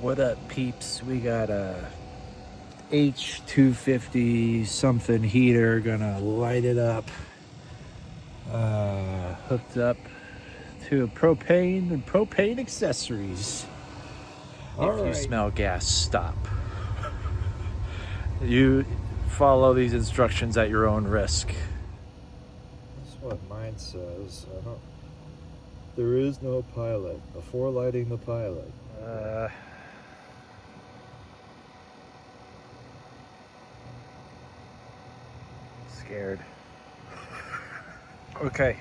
What up, peeps? We got a H-250 something heater, gonna light it up. Hooked up to propane and propane accessories. If you smell gas, stop. You follow these instructions at your own risk. That's what mine says. There is no pilot. Before lighting the pilot. Scared. Okay.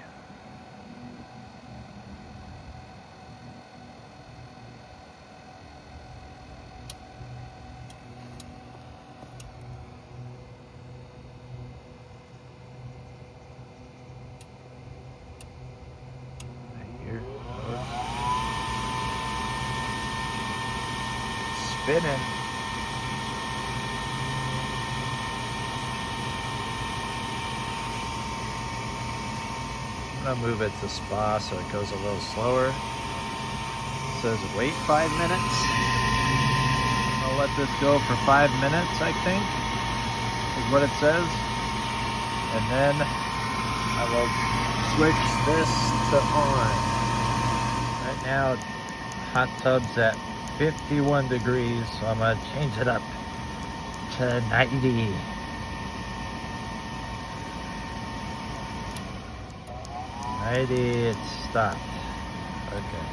Here. Spinning. I'm gonna move it to spa so it goes a little slower. It says wait 5 minutes. I'll let this go for 5 minutes, I think, is what it says. And then I will switch this to on. Right now, hot tub's at 51 degrees, so I'm gonna change it up to 90. It stopped. Okay.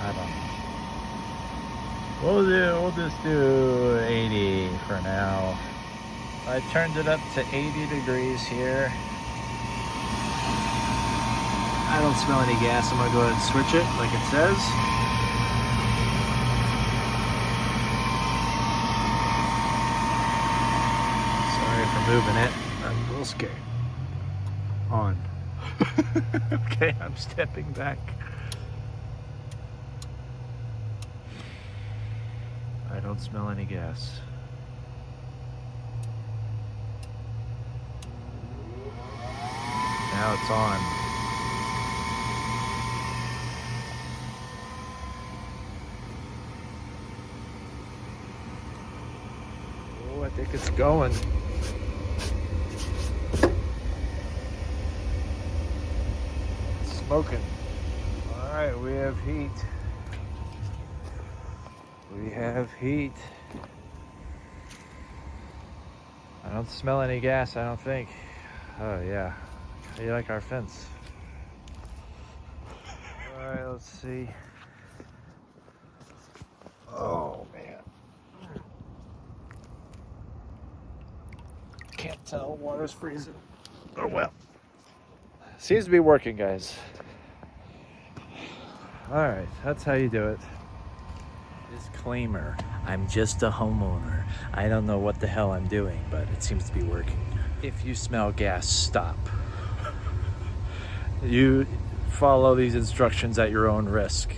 I don't know. We'll just do 80 for now. I turned it up to 80 degrees here. I don't smell any gas. I'm gonna go ahead and switch it like it says. Sorry for moving it. I'm a little scared. On. Okay, I'm stepping back. I don't smell any gas. Now it's on. Oh, I think it's going. Smoking. All right, we have heat. We have heat. I don't smell any gas, I don't think. Oh yeah. How do you like our fence? All right, let's see. Oh man. Can't tell, water's freezing. Oh well. Seems to be working, guys. All right, that's how you do it. Disclaimer, I'm just a homeowner. I don't know what the hell I'm doing, but it seems to be working. If you smell gas, stop. You follow these instructions at your own risk.